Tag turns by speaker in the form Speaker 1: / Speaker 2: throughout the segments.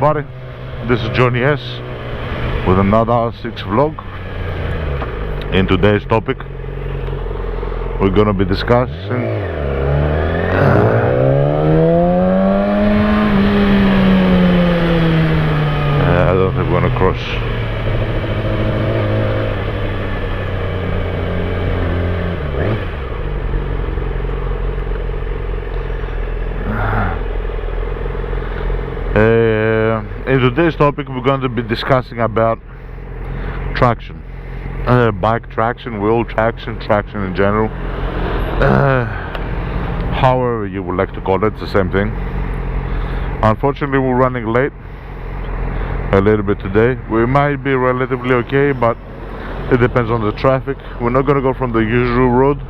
Speaker 1: everybody, this is Johnny S with another R6 vlog. In today's topic we're gonna be discussing I don't think we're gonna cross. In today's topic we're going to be discussing about traction, bike traction, wheel traction, traction in general, however you would like to call it, it's the same thing. Unfortunately we're running late a little bit today. We might be relatively okay, but it depends on the traffic. We're not going to go from the usual road.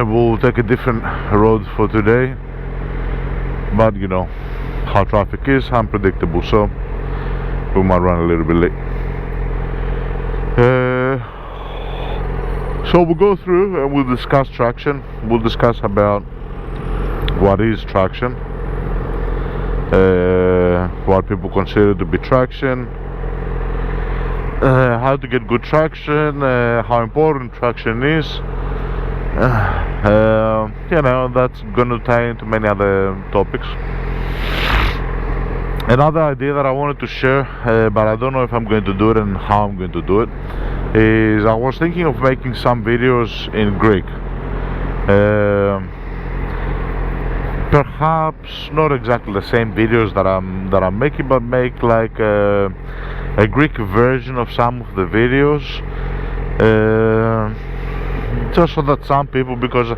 Speaker 1: We'll take a different road for today, but you know how traffic is unpredictable, so we might run a little bit late. So we'll go through and we'll discuss traction. We'll discuss about what is traction, what people consider to be traction, how to get good traction, how important traction is. You know, that's gonna tie into many other topics. Another idea that I wanted to share, but I don't know if I'm going to do it and how I'm going to do it, is I was thinking of making some videos in Greek. Perhaps not exactly the same videos that I'm making, but make like a Greek version of some of the videos, just so that some people, because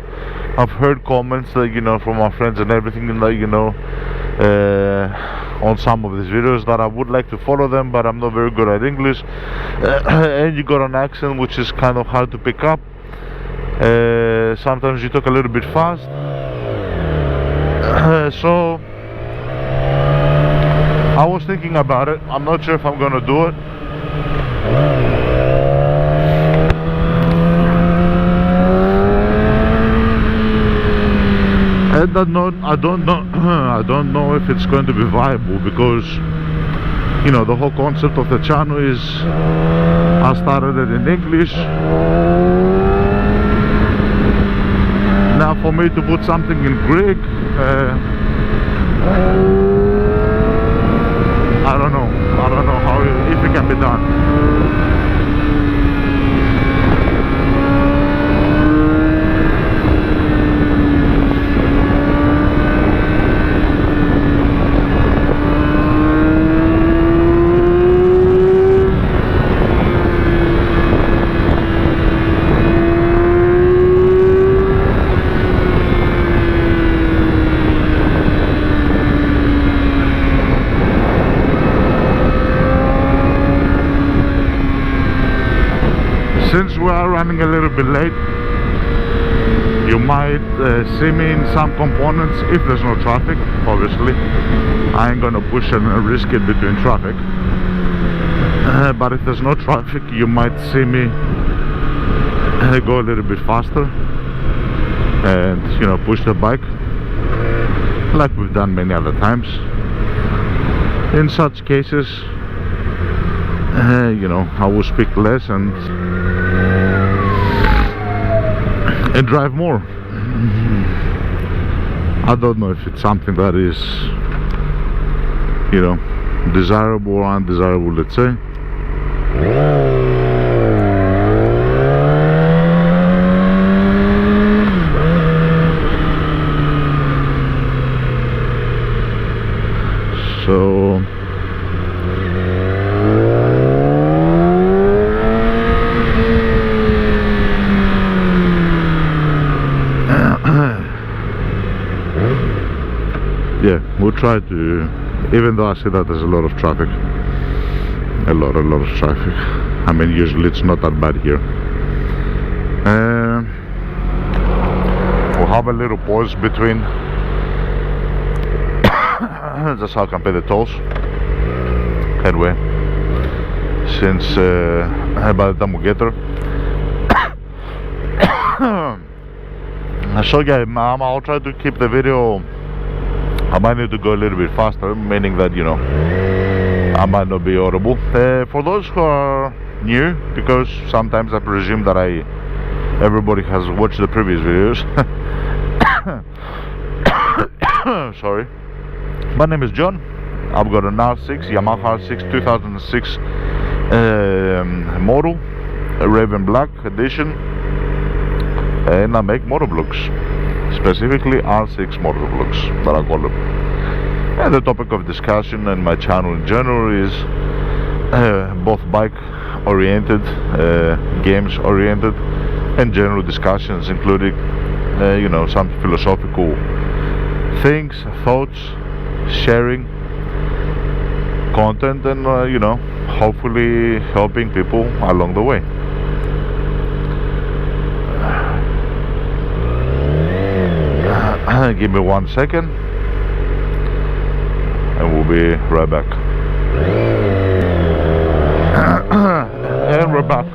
Speaker 1: I've heard comments that, you know, from my friends and everything, and that, you know, on some of these videos, that I would like to follow them, but I'm not very good at English, and you got an accent which is kind of hard to pick up. Sometimes you talk a little bit fast, so I was thinking about it. I'm not sure if I'm gonna do it. I don't know if it's going to be viable, because you know the whole concept of the channel is I started it in English. Now for me to put something in Greek, I don't know how, if it can be done. Since we are running a little bit late, you might see me in some components if there's no traffic. Obviously I ain't gonna push and risk it between traffic, but if there's no traffic you might see me go a little bit faster and, you know, push the bike like we've done many other times. In such cases, you know, I will speak less and drive more. I don't know if it's something that is, you know, desirable or undesirable, let's say. So yeah, we'll try to, even though I see that there's a lot of traffic, a lot of traffic. I mean, usually it's not that bad here. We'll have a little pause between just so I can pay the tolls. Anyway, since by the time we get there. So yeah, I'll try to keep the video I might need to go a little bit faster, meaning that, you know, I might not be audible. For those who are new, because sometimes I presume that everybody has watched the previous videos. Sorry. My name is John. I've got an R6, Yamaha R6 2006 model, a Raven Black edition, and I make motovlogs, specifically R6 motovlogs that I call them. And the topic of discussion and my channel in general is both bike oriented, games oriented, and general discussions, including you know, some philosophical things, thoughts, sharing content, and you know, hopefully helping people along the way. Give me 1 second and we'll be right back. And we're back.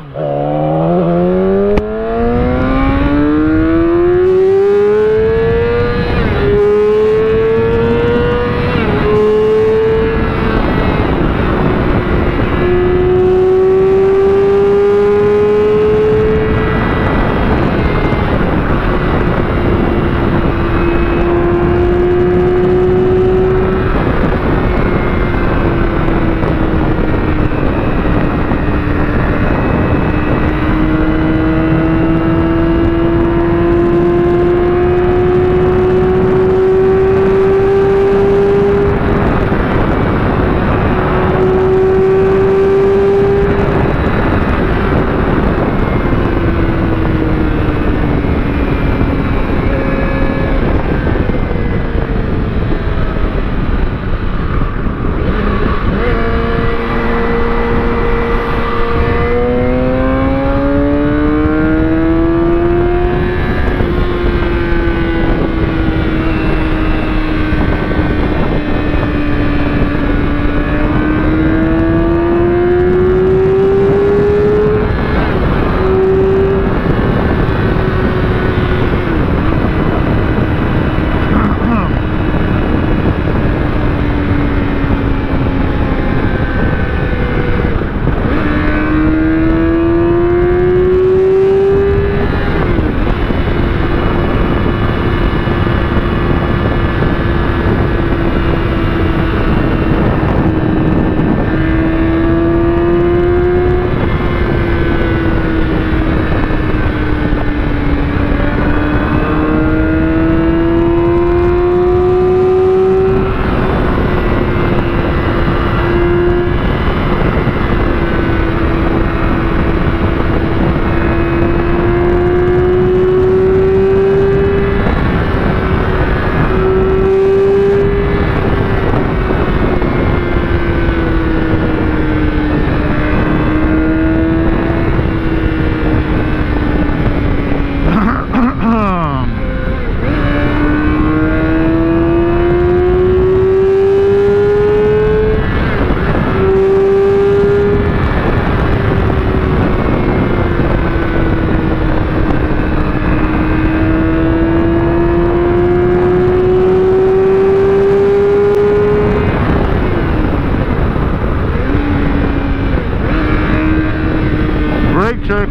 Speaker 1: check.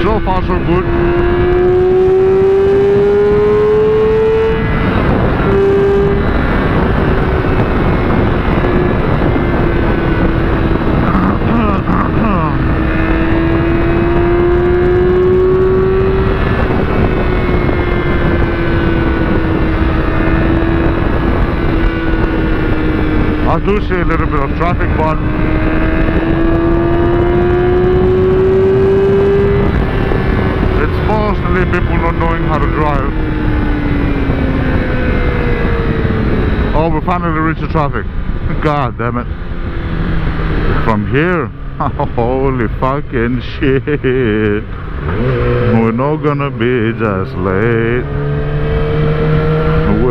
Speaker 1: So far so good. I do see a little bit of traffic, but it's mostly people not knowing how to drive. Oh, we finally reached the traffic. God damn it. From here, holy fucking shit. We're not gonna be just late.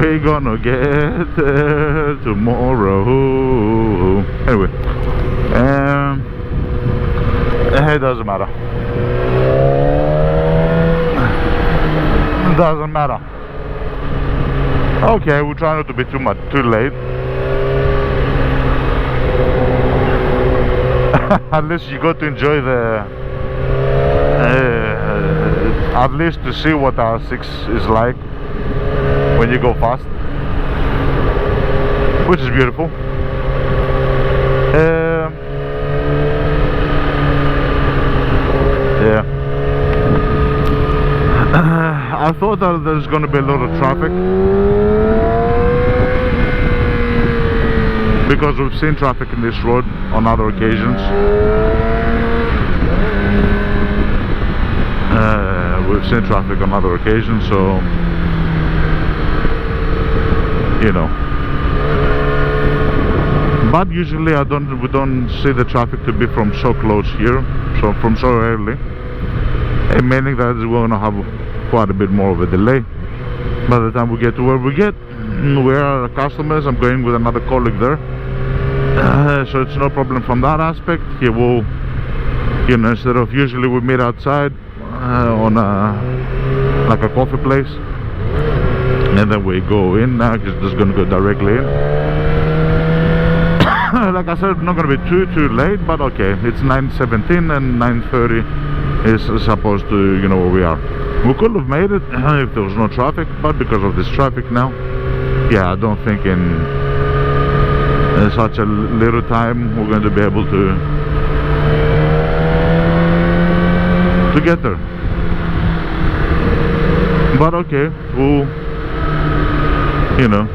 Speaker 1: we're gonna get there tomorrow. Anyway, it doesn't matter. It doesn't matter. Okay, we'll try not to be too late. At least you got to enjoy the at least to see what R6 is like when you go fast, which is beautiful. Yeah. I thought that there's going to be a lot of traffic, because we've seen traffic in this road on other occasions. We've seen traffic on other occasions, so you know. But usually we don't see the traffic to be from so close here, so from so early, and meaning that we're going to have quite a bit more of a delay by the time we get to where we get. We are customers. I'm going with another colleague there, so it's no problem from that aspect. He will, you know, instead of usually we meet outside on like a coffee place, and then we go in. Now he's just going to go directly in. Like I said, not going to be too late, but okay, it's 9:17 and 9:30 is supposed to, you know, where we are. We could have made it if there was no traffic, but because of this traffic now, yeah, I don't think in such a little time we're going to be able to get there. But okay, we'll, you know,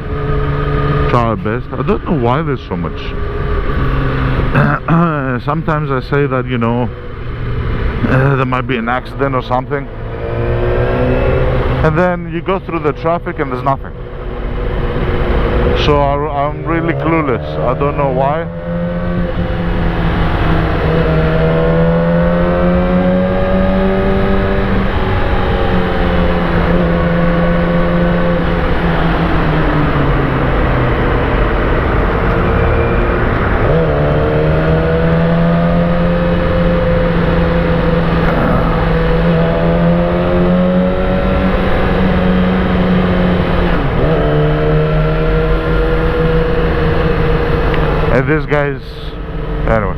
Speaker 1: try our best. I don't know why there's so much. Sometimes I say that, you know, there might be an accident or something, and then you go through the traffic and there's nothing. So I'm really clueless. I don't know why. And this guy's, anyway.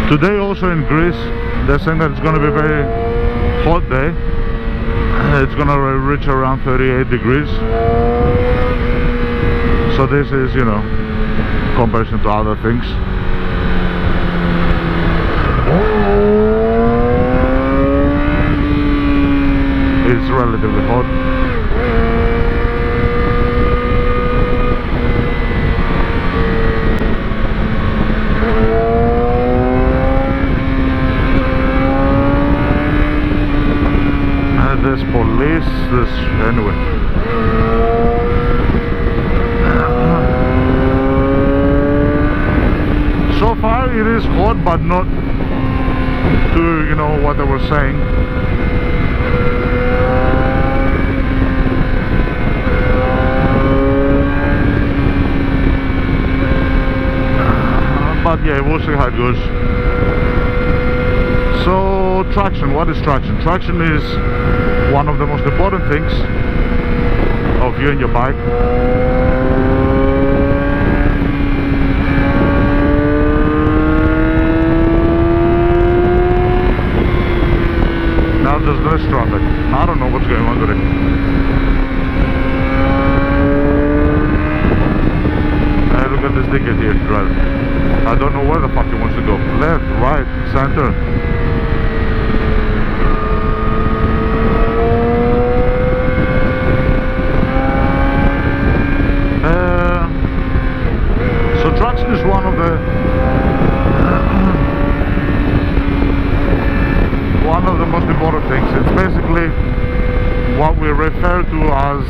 Speaker 1: Today also in Greece, they're saying that it's going to be a very hot day. It's going to reach around 38 degrees. So this is, you know, comparison to other things. It's relatively hot. There's police, anyway. So far it is hot, but not to, you know, what I was saying. But yeah, we'll see how it goes. So traction, what is traction? Traction is one of the most important things of you and your bike. Now there's less traffic. I don't know what's going on today. Hey, look at this dickhead here driving. I don't know where the fuck he wants to go. Left, right, center. So traction is one of the most important things. It's basically what we refer to as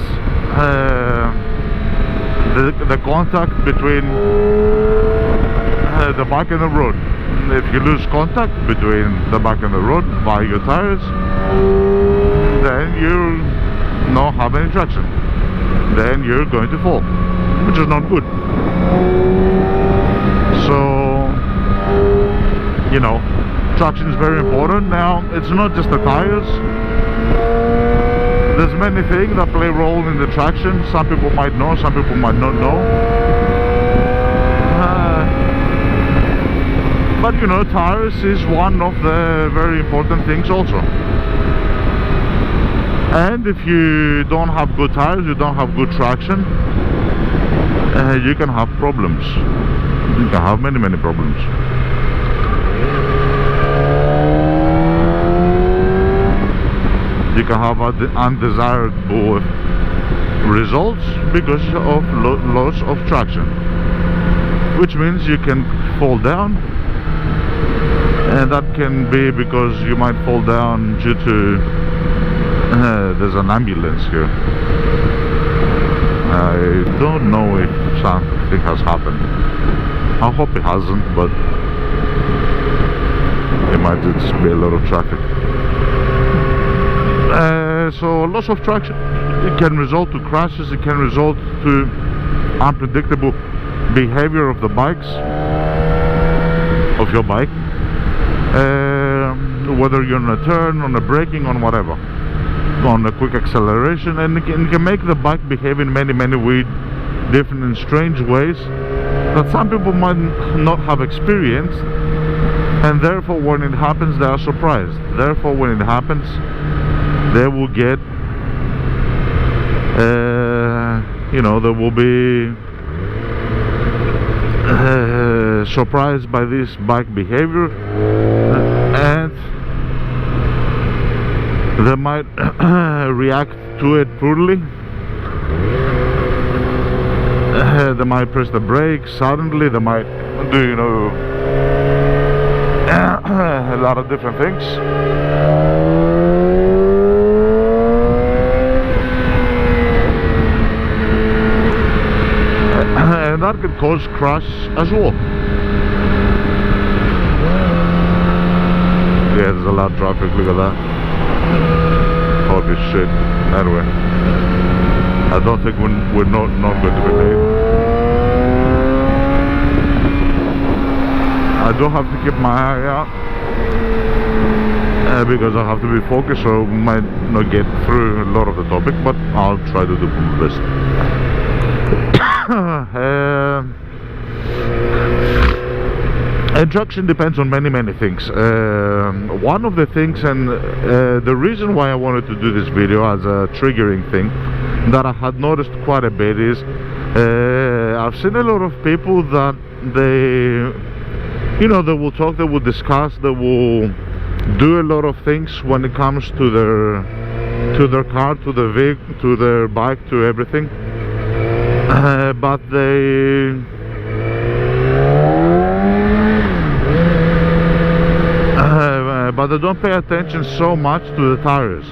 Speaker 1: the contact between the bike and the road. If you lose contact between the bike and the road by your tires, then you don't have any traction. Then you're going to fall, which is not good. So, you know, traction is very important. Now, it's not just the tires. There's many things that play a role in the traction. Some people might know, some people might not know. But you know, tires is one of the very important things also. And if you don't have good tires, you don't have good traction, you can have problems. You can have many problems. You can have undesirable results because of loss of traction, which means you can fall down, and that can be because you might fall down due to there's an ambulance here. I don't know if something has happened. I hope it hasn't, but it might just be a lot of traffic. So loss of traction, it can result to crashes, it can result to unpredictable behavior of the bikes, of your bike, whether you're on a turn, on a braking, on whatever, on a quick acceleration, and it can make the bike behave in many weird, different and strange ways that some people might not have experienced, and therefore when it happens they are surprised. Therefore when it happens they will get you know, they will be surprised by this bike behavior, and they might react to it poorly. They might press the brakes suddenly, they might do, you know, a lot of different things. And that could cause crash as well. Yeah, there's a lot of traffic, look at that. Holy shit. Anyway, I don't think we're not going to be late. I do have to keep my eye out because I have to be focused, so we might not get through a lot of the topic, but I'll try to do my best. Traction depends on many things. One of the things, and the reason why I wanted to do this video as a triggering thing that I had noticed quite a bit is I've seen a lot of people that they, you know, they will talk, they will discuss, they will do a lot of things when it comes to their car, to their vehicle, to their bike, to everything, but they don't pay attention so much to the tires.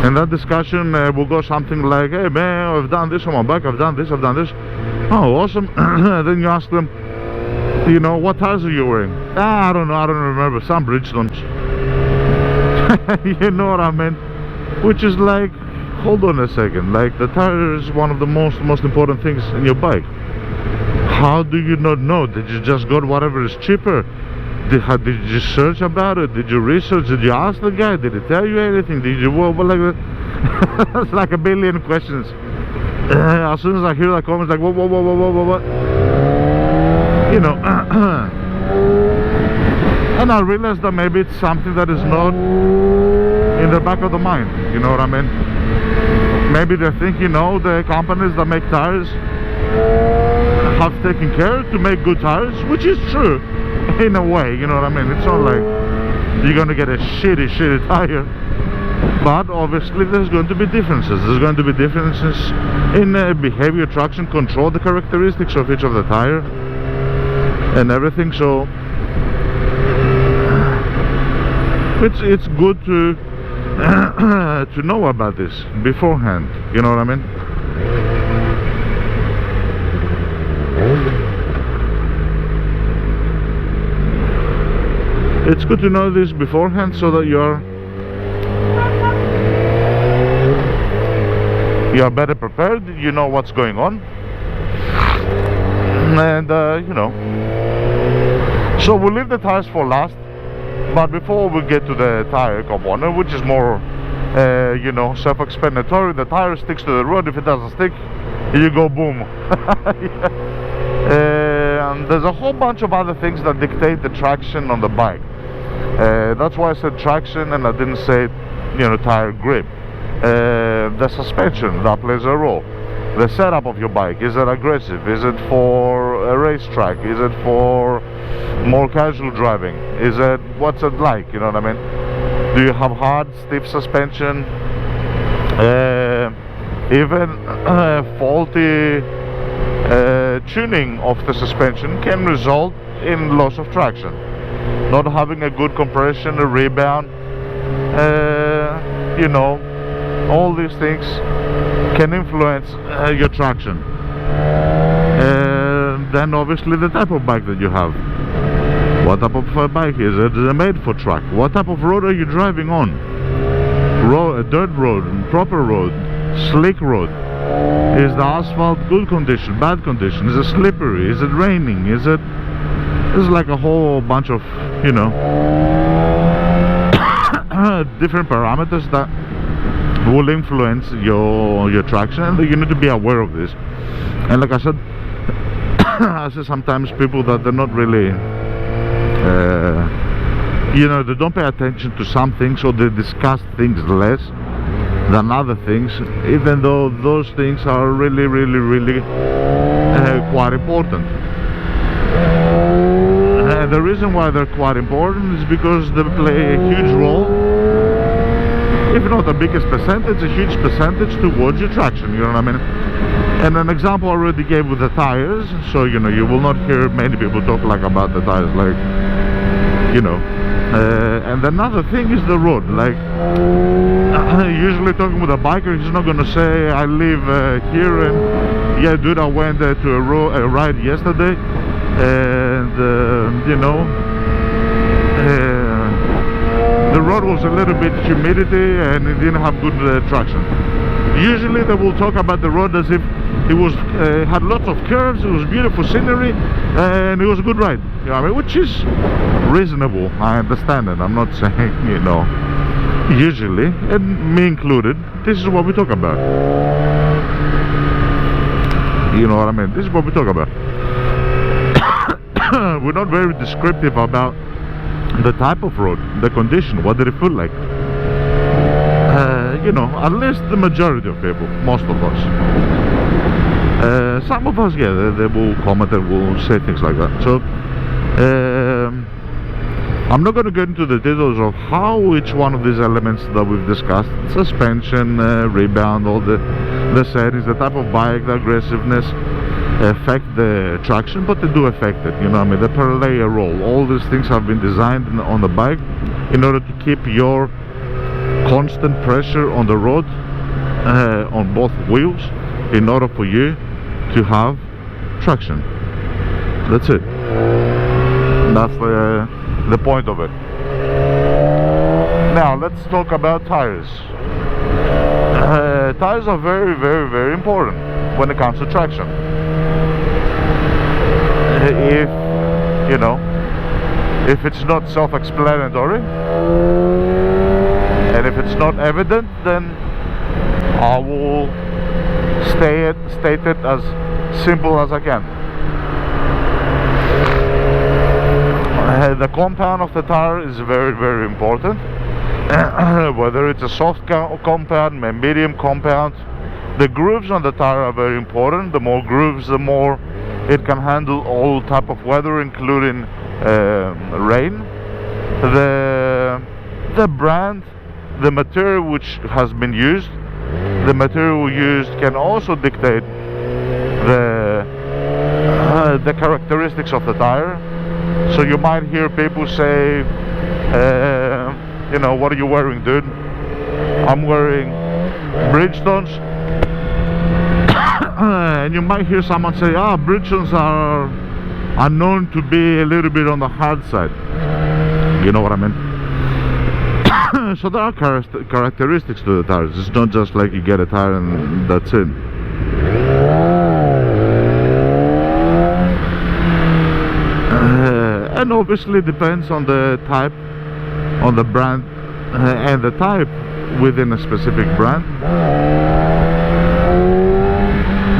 Speaker 1: And that discussion will go something like, hey man, I've done this on my bike, I've done this. Oh, awesome. Then you ask them, you know, what tires are you wearing? I don't know, I don't remember, some Bridgestones. You know what I mean? Which is like, hold on a second, like the tire is one of the most important things in your bike. How do you not know? Did you just go to whatever is cheaper? Did you search about it? Did you research? Did you ask the guy? Did he tell you anything? Did you, well, like that's like a billion questions. As soon as I hear that comment, like what? You know, and I realized that maybe it's something that is not in the back of the mind, you know what I mean? Maybe they think, you know, the companies that make tires have taken care to make good tires, which is true in a way, you know what I mean? It's not like you're gonna get a shitty tire, but obviously there's going to be differences. There's going to be differences in behavior, traction control, the characteristics of each of the tire and everything. So it's good to to know about this beforehand, you know what I mean? It's good to know this beforehand so that you're better prepared, you know what's going on, and you know. So we'll leave the tires for last, but before we get to the tire component, which is more you know, self-explanatory, the tire sticks to the road. If it doesn't stick, you go boom. And there's a whole bunch of other things that dictate the traction on the bike. That's why I said traction and I didn't say, you know, tire grip. The suspension, that plays a role. The setup of your bike, is it aggressive? Is it for a racetrack? Is it for more casual driving? Is it, what's it like, you know what I mean? Do you have hard, stiff suspension? Even faulty tuning of the suspension can result in loss of traction. Not having a good compression, a rebound, you know, all these things can influence your traction. Then obviously the type of bike that you have. What type of bike is it? Is it made for track? What type of road are you driving on? Dirt road, proper road, slick road. Is the asphalt good condition, bad condition? Is it slippery? Is it raining? Is it... There's like a whole bunch of, you know, different parameters that will influence your traction, and you need to be aware of this. And like I said, I see sometimes people that they're not really you know, they don't pay attention to some things, or they discuss things less than other things, even though those things are really quite important. And the reason why they're quite important is because they play a huge role, if not the biggest percentage, a huge percentage towards your traction, you know what I mean? And an example I already gave with the tires, so you know, you will not hear many people talk like about the tires, like, you know. And another thing is the road. Like, usually talking with a biker, he's not gonna say, I live here, and yeah dude, I went to a ride yesterday, and you know, the road was a little bit humidity and it didn't have good traction. Usually they will talk about the road as if it was had lots of curves, it was beautiful scenery, and it was a good ride, you know what I mean? Which is reasonable, I understand it. I'm not saying, you know, usually, and me included, this is what we talk about. You know what I mean? This is what we talk about. We're not very descriptive about the type of road, the condition, what did it feel like. You know, at least the majority of people, most of us. Some of us, yeah, they will comment and will say things like that. So I'm not going to get into the details of how each one of these elements that we've discussed, suspension, rebound, all the settings, the type of bike, the aggressiveness, affect the traction, but they do affect it, you know what I mean? They play a role. All these things have been designed on the bike in order to keep your constant pressure on the road, on both wheels, in order for you to have traction. That's it. That's the point of it. Now let's talk about tires. Tires are very important when it comes to traction. If you know, if it's not self-explanatory and if it's not evident, then I will state it as simple as I can. The compound of the tire is very important. whether it's a soft compound, a medium compound. The grooves on the tire are very important. The more grooves, the more it can handle all type of weather, including rain. The brand, the material which has been used, the material used can also dictate the characteristics of the tire. So you might hear people say, you know, what are you wearing, dude? I'm wearing Bridgestones. And you might hear someone say, Bridgestones are known to be a little bit on the hard side. You know what I mean? So there are characteristics to the tires. It's not just like you get a tire and that's it. And obviously it depends on the type, on the brand, and the type within a specific brand.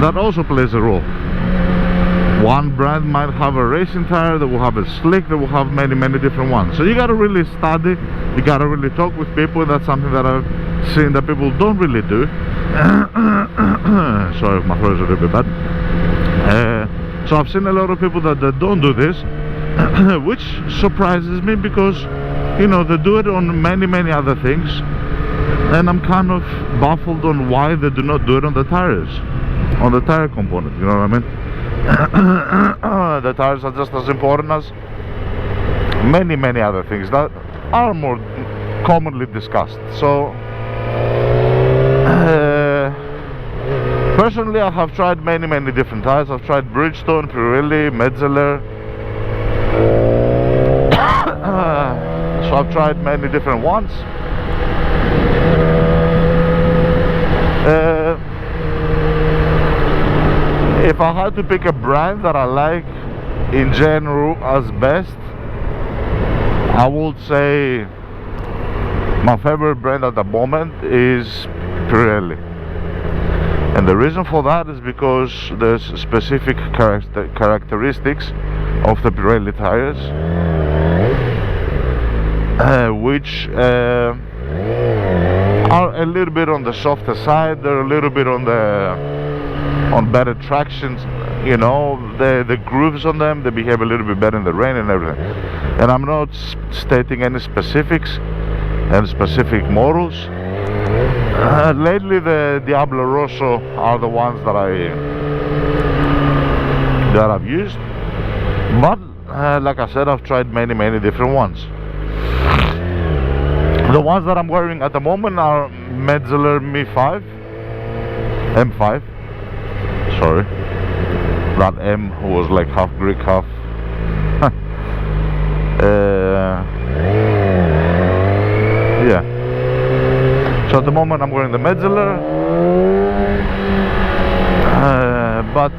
Speaker 1: That also plays a role. One brand might have a racing tire, that will have a slick, that will have many different ones. So you gotta really study, you gotta really talk with people. That's something that I've seen that people don't really do. Sorry if my throat is a little bit bad. So I've seen a lot of people that don't do this, which surprises me because, you know, they do it on many other things, and I'm kind of baffled on why they do not do it on the tires, on the tire component, you know what I mean? The tires are just as important as many other things that are more commonly discussed. So personally, I have tried many different tires. I've tried Bridgestone, Pirelli, Metzeler. So I've tried many different ones. If I had to pick a brand that I like in general as best, I would say my favorite brand at the moment is Pirelli. And the reason for that is because there's specific characteristics of the Pirelli tires, which are a little bit on the softer side. They're a little bit on better traction, you know. The grooves on them, they behave a little bit better in the rain and everything. And I'm not stating any specifics and specific models. Lately the Diablo Rosso are the ones that I've used, but like I said, I've tried many different ones. The ones that I'm wearing at the moment are Metzeler M5. Sorry, that M was like half Greek, half yeah. So at the moment I'm wearing the Metzeler, but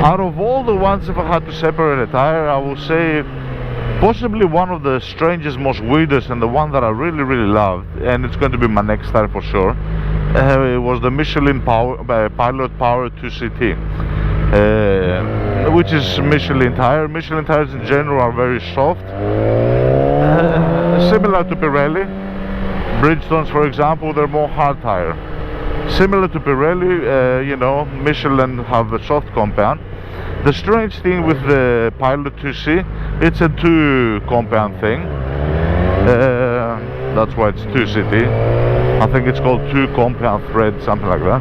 Speaker 1: out of all the ones, if I had to separate a tire, I would say possibly one of the strangest, most weirdest, and the one that I really loved, and it's going to be my next tire for sure, it was the Michelin Pilot Power 2CT, which is Michelin tire. Michelin tires in general are very soft, similar to Pirelli. Bridgestones, for example, they're more hard tire. Similar to Pirelli, you know, Michelin have a soft compound. The strange thing with the Pilot 2C, it's a 2 compound thing. That's why it's 2CT. I think it's called 2 compound thread, something like that.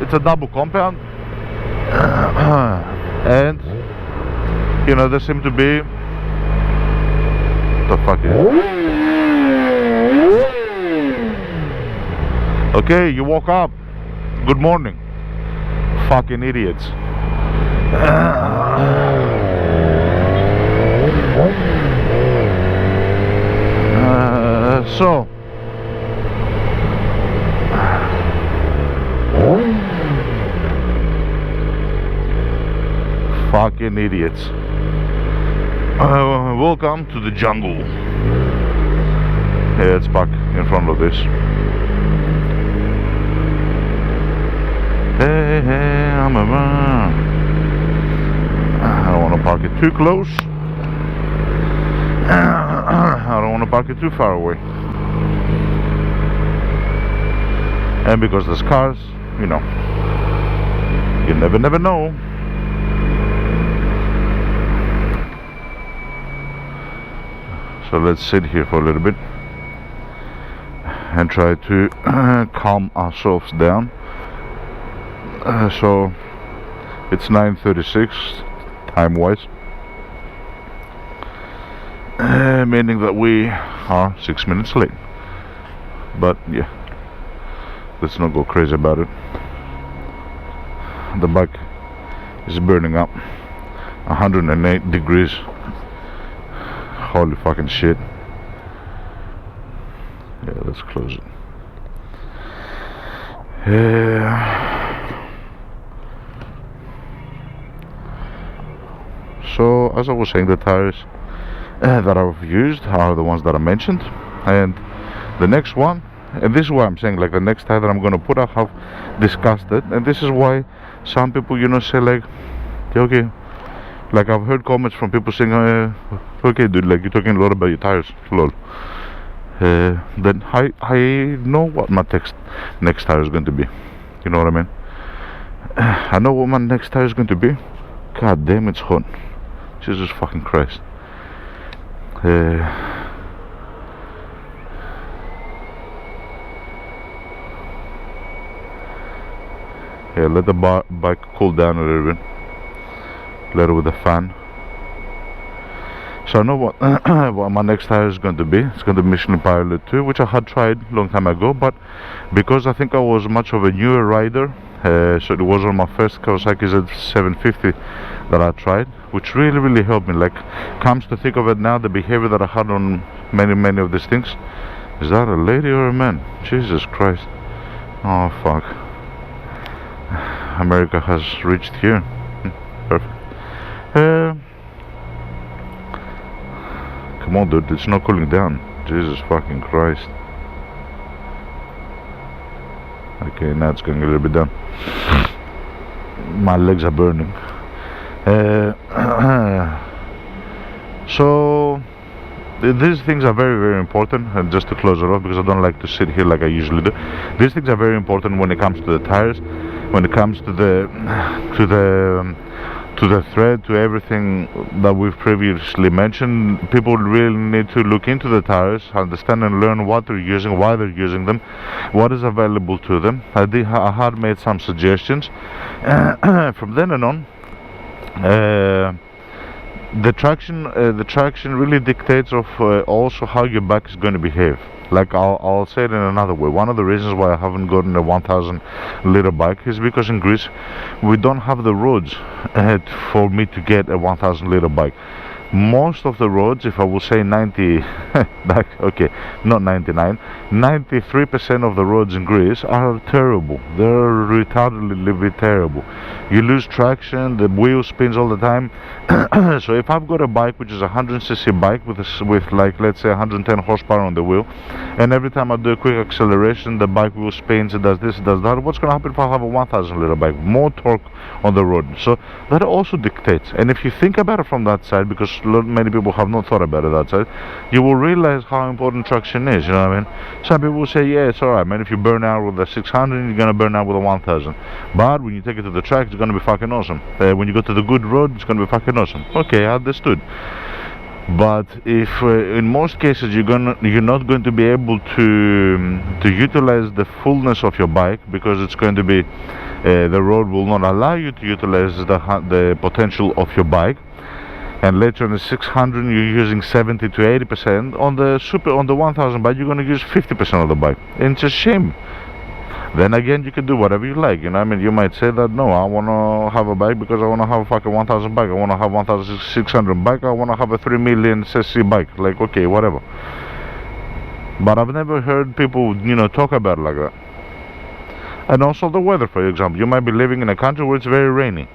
Speaker 1: It's a double compound, and you know, there seem to be, what the fuck is it? Okay, you woke up. Good morning. Fucking idiots. So fucking idiots. Welcome to the jungle. Yeah, it's back in front of this. Hey, I'm around. to park it too close. I don't want to park it too far away. And because there's cars, you know, you never know. So let's sit here for a little bit and try to calm ourselves down. So it's 9:36 time-wise, meaning that we are 6 minutes late. But yeah, let's not go crazy about it. The bike is burning up 108 degrees. Holy fucking shit. Yeah, let's close it. So as I was saying, the tires that I've used are the ones that I mentioned, and the next one, and this is why I'm saying, like, the next tire that I'm gonna put, I have discussed it, and this is why some people, you know, say like, okay, like I've heard comments from people saying, okay dude, like, you're talking a lot about your tires, lol. Then I know what my next tire is going to be. You know what I mean? I know what my next tire is going to be. God damn, it's hot. Jesus fucking Christ. Yeah, let the bike cool down a little bit. Let it with the fan. So I know what what my next tire is going to be. It's going to be Michelin Pilot 2, which I had tried a long time ago, but because I think I was much of a newer rider, so it was on my first Kawasaki Z750 that I tried, which really helped me. Like, comes to think of it now, the behavior that I had on many of these things. Is that a lady or a man? Jesus Christ. Oh fuck. America has reached here. Perfect. Come on dude, it's not cooling down. Jesus fucking Christ. Okay, now it's going a little bit down. My legs are burning. So these things are very important, and just to close it off, because I don't like to sit here like I usually do, these things are very important when it comes to the tires, when it comes to the thread, to everything that we've previously mentioned. People really need to look into the tires, understand and learn what they're using, why they're using them, what is available to them. I had made some suggestions. From then on, the traction really dictates of also how your bike is going to behave. Like, I'll say it in another way. One of the reasons why I haven't gotten a 1000 liter bike is because in Greece we don't have the roads for me to get a 1000 liter bike. Most of the roads, if I will say 90, okay, not 99, 93% of the roads in Greece are terrible. They're retardedly terrible. You lose traction, the wheel spins all the time. So if I've got a bike which is a 100cc bike with like, let's say 110 horsepower on the wheel, and every time I do a quick acceleration the bike wheel spins, it does this, it does that, what's going to happen if I have a 1000 liter bike? More torque on the road. So that also dictates. And if you think about it from that side, because many people have not thought about it that side, you will realize how important traction is. You know what I mean? Some people will say, yeah, it's alright man, if you burn out with a 600 you're gonna burn out with a 1000, but when you take it to the track it's gonna be fucking awesome. When you go to the good road it's gonna be fucking awesome. Okay, I understood. But if in most cases you're not going to be able to utilize the fullness of your bike, because it's going to be the road will not allow you to utilize the potential of your bike, and later on the 600 you're using 70 to 80%, on the 1000 bike you're going to use 50% of the bike, and it's a shame. Then again, you can do whatever you like, you know. I mean, you might say that, no, I want to have a bike because I want to have a fucking 1000 bike, I want to have 1600 bike, I want to have a 3 million cc bike. Like, okay, whatever. But I've never heard people, you know, talk about it like that. And also the weather, for example. You might be living in a country where it's very rainy.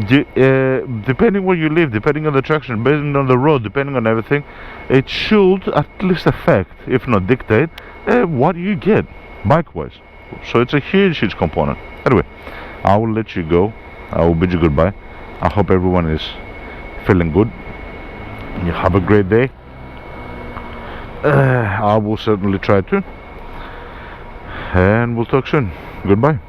Speaker 1: Depending where you live, depending on the traction, depending on the road, depending on everything, it should at least affect, if not dictate, what you get bike-wise. So it's a huge component. Anyway, I will let you go. I will bid you goodbye. I hope everyone is feeling good. You have a great day. I will certainly try to, and we'll talk soon. Goodbye.